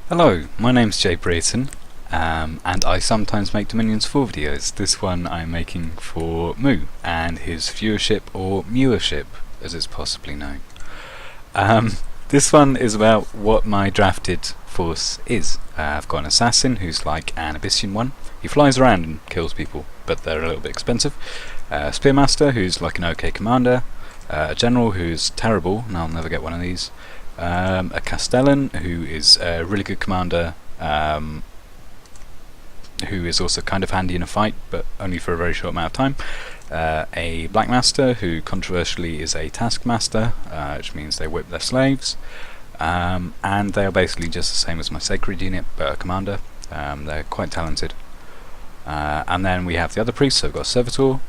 Hello, my name's jBrereton, and I sometimes make Dominions 4 videos. This one I'm making for Moo and his viewership or viewership, as it's possibly known. This one is about what my drafted force is. I've got an assassin who's like an Abyssian one. He flies around and kills people, but they're a little bit expensive. Spearmaster, who's like an OK commander. A general who's terrible, and I'll never get one of these. A Castellan who is a really good commander, who is also kind of handy in a fight, but only for a very short amount of time. A Black Master who controversially is a taskmaster, which means they whip their slaves, and they are basically just the same as my Sacred unit, but a commander. They're quite talented. And then we have the other priest, so we've got a Servitor,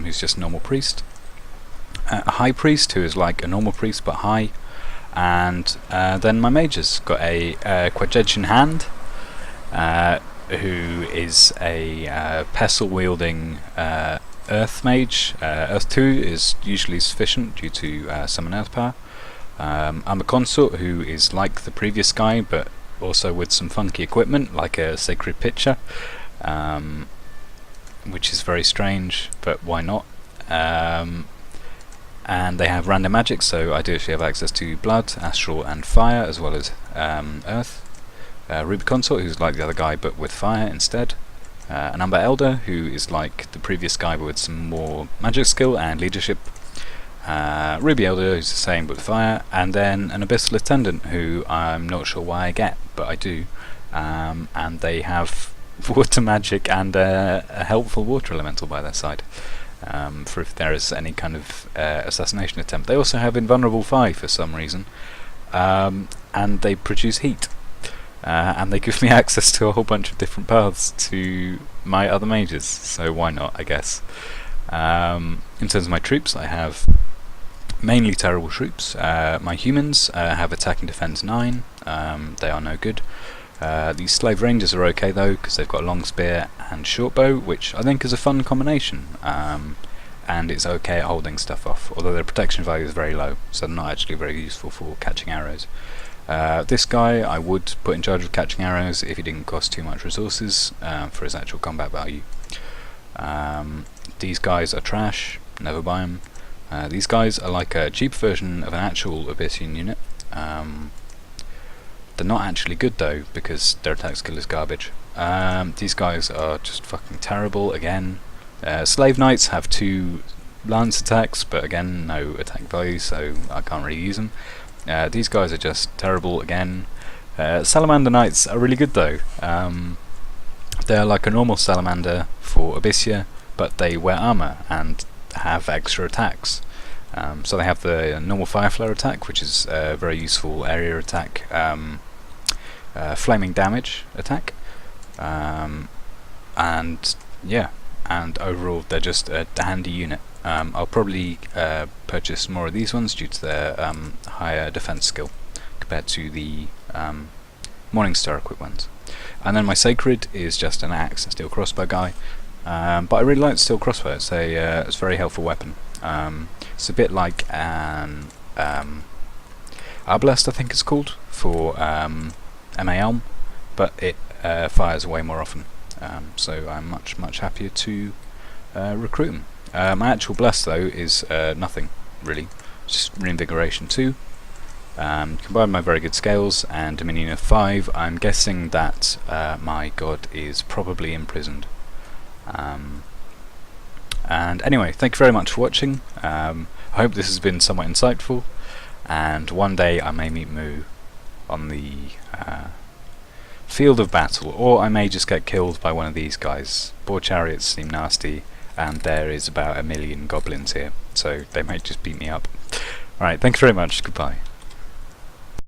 who's just a normal priest. A High Priest who is like a normal priest but high. And then my mages got a Quadrigen Hand, who is a pestle wielding Earth Mage. Earth 2 is usually sufficient due to summon Earth power. I'm a Consort who is like the previous guy but also with some funky equipment like a Sacred Pitcher, which is very strange, but why not? And they have random magic, so I do actually have access to blood, astral and fire, as well as earth. Ruby Consort, who's like the other guy but with fire instead. An Umber Elder, who is like the previous guy but with some more magic skill and leadership. Ruby Elder, who's the same but with fire. And then an Abyssal Attendant, who I'm not sure why I get, but I do. And they have water magic and a helpful water elemental by their side. For if there is any kind of assassination attempt. They also have Invulnerable 5 for some reason, and they produce heat, and they give me access to a whole bunch of different paths to my other mages, so why not, I guess. In terms of my troops, I have mainly terrible troops. My humans have attack and defense 9, they are no good. These Slave Rangers are okay though, because they've got a long spear and short bow, which I think is a fun combination, and it's okay at holding stuff off, although their protection value is very low, so they're not actually very useful for catching arrows. This guy I would put in charge of catching arrows if he didn't cost too much resources for his actual combat value. These guys are trash, never buy them. These guys are like a cheap version of an actual Abyssian unit. They're not actually good though, because their attack skill is garbage. These guys are just fucking terrible again. Slave Knights have 2 lance attacks, but again, no attack value, so I can't really use them. These guys are just terrible again. Salamander Knights are really good though. They're like a normal Salamander for Abyssia, but they wear armor and have extra attacks. So they have the normal Fire Flare attack, which is a very useful area attack, flaming damage attack, and yeah, and overall they're just a handy unit. I'll probably purchase more of these ones due to their higher defense skill compared to the Morningstar equipped ones. And then my Sacred is just an axe and steel crossbow guy, but I really like the steel crossbow. It's a very helpful weapon. It's a bit like an Arbalest, I think it's called, for MA Elm, but it fires way more often, so I'm much happier to recruit them. My actual bless though is nothing really, just reinvigoration 2. Combined my very good scales and Dominion of 5, I'm guessing that my god is probably imprisoned. And anyway, thank you very much for watching. I hope this has been somewhat insightful, and one day I may meet Moo on the field of battle, or I may just get killed by one of these guys. Boar chariots seem nasty, and there is about 1 million goblins here, so they might just beat me up. Alright, thank you very much, goodbye.